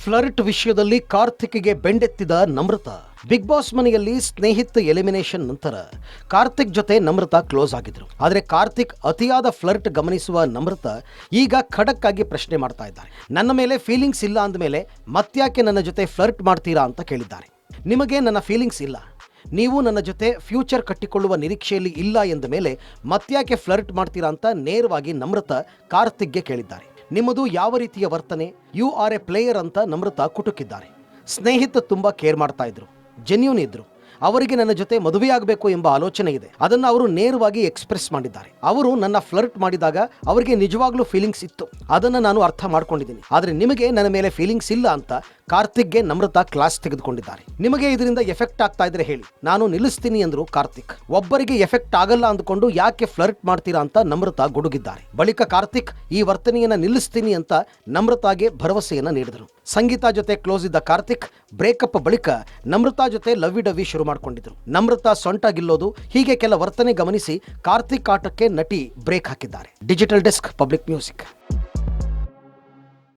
Flirt ವಿಷಯದಲ್ಲಿ ಕಾರ್ತಿಕ್ಗೆ ಬೆಂಡೆತ್ತಿದ Namrata. Big boss ಮನೆಯಲ್ಲಿ ಸ್ನೇಹಿತ ಎಲಿಮಿನೇಷನ್ ನಂತರ ಕಾರ್ತಿಕ್ ಜೊತೆ ನಮ್ರತಾ ಕ್ಲೋಸ್ ಆಗಿದ್ರು. ಆದರೆ ಕಾರ್ತಿಕ್ ಅತಿಯಾದ ಫ್ಲರ್ಟ್ ಗಮನಿಸುವ ನಮ್ರತಾ ಈಗ ಖಡಕ್ ಆಗಿ ಪ್ರಶ್ನೆ ಮಾಡ್ತಾ ಇದ್ದಾರೆ. ನನ್ನ ಮೇಲೆ ಫೀಲಿಂಗ್ಸ್ ಇಲ್ಲ ಅಂದಮೇಲೆ ಮತ್ತ್ಯಾಕೆ ನನ್ನ ಜೊತೆ ಫ್ಲರ್ಟ್ ಮಾಡ್ತೀರಾ ಅಂತ ಕೇಳಿದ್ದಾರೆ. ನಿಮಗೆ ನನ್ನ ಫೀಲಿಂಗ್ಸ್ ಇಲ್ಲ, ನೀವು ನನ್ನ ಜೊತೆ ಫ್ಯೂಚರ್ ಕಟ್ಟಿಕೊಳ್ಳುವ ನಿರೀಕ್ಷೆಯಲ್ಲಿ ಇಲ್ಲ ಎಂದ ಮೇಲೆ ಮತ್ತ್ಯಾಕೆ ಫ್ಲರ್ಟ್ ಮಾಡ್ತೀರಾ ಅಂತ ನೇರವಾಗಿ ನಮ್ರತಾ ಕಾರ್ತಿಕ್ಗೆ ಕೇಳಿದ್ದಾರೆ. ನಿಮ್ಮದು ಯಾವ ರೀತಿಯ ವರ್ತನೆ, ಯು ಆರ್ ಎ ಪ್ಲೇಯರ್ ಅಂತ ನಮ್ರತಾ ಕುಟುಕಿದ್ದಾರೆ. ಸ್ನೇಹಿತ ತುಂಬಾ ಕೇರ್ ಮಾಡ್ತಾ ಇದ್ರು, ಜೆನ್ಯೂನ್ ಇದ್ರು. ಅವರಿಗೆ ನನ್ನ ಜೊತೆ ಮದುವೆಯಾಗಬೇಕು ಎಂಬ ಆಲೋಚನೆ ಇದೆ. ಅದನ್ನು ಅವರು ನೇರವಾಗಿ ಎಕ್ಸ್ಪ್ರೆಸ್ ಮಾಡಿದ್ದಾರೆ. ಅವರು ನನ್ನ ಫ್ಲರ್ಟ್ ಮಾಡಿದಾಗ ಅವರಿಗೆ ನಿಜವಾಗ್ಲೂ ಫೀಲಿಂಗ್ಸ್ ಇತ್ತು, ಅದನ್ನು ನಾನು ಅರ್ಥ ಮಾಡ್ಕೊಂಡಿದ್ದೀನಿ. ಆದರೆ ನಿಮಗೆ ನನ್ನ ಮೇಲೆ ಫೀಲಿಂಗ್ಸ್ ಇಲ್ಲ ಅಂತ ಕಾರ್ತಿಕ್ಗೆ ನಮ್ರತಾ ಕ್ಲಾಸ್ ತೆಗೆದುಕೊಂಡಿದ್ದಾರೆ. ನಿಮಗೆ ಇದರಿಂದ ಎಫೆಕ್ಟ್ ಆಗ್ತಾ ಇದ್ರೆ ಹೇಳಿ, ನಾನು ನಿಲ್ಲಿಸ್ತೀನಿ ಎಂದ್ರು ಕಾರ್ತಿಕ್. ಒಬ್ಬರಿಗೆ ಎಫೆಕ್ಟ್ ಆಗಲ್ಲ ಅಂದ್ಕೊಂಡು ಯಾಕೆ ಫ್ಲರ್ಟ್ ಮಾಡ್ತೀರಾ ಅಂತ ನಮ್ರತಾ ಗುಡುಗಿದ್ದಾರೆ. ಬಳಿಕ ಕಾರ್ತಿಕ್ ಈ ವರ್ತನೆಯನ್ನ ನಿಲ್ಲಿಸ್ತೀನಿ ಅಂತ ನಮ್ರತಾಗೆ ಭರವಸೆಯನ್ನ ನೀಡಿದರು. ಸಂಗೀತಾ ಜೊತೆ ಕ್ಲೋಸ್ ಇದ್ದ ಕಾರ್ತಿಕ್ ಬ್ರೇಕಪ್ ಬಳಿಕ ನಮ್ರತಾ ಜೊತೆ ಲವ್ವಿ ಡವ್ವಿ ಶುರು ಮಾಡಿಕೊಂಡಿದ್ರು. ನಮ್ರತಾ ಸೊಂಟ ಗಿಲ್ಲೋದು ಹೀಗೆ ಕೆಲ ವರ್ತನೆ ಗಮನಿಸಿ ಕಾರ್ತಿಕ್ ಆಟಕ್ಕೆ ನಟಿ ಬ್ರೇಕ್ ಹಾಕಿದ್ದಾರೆ. Digital desk, public music.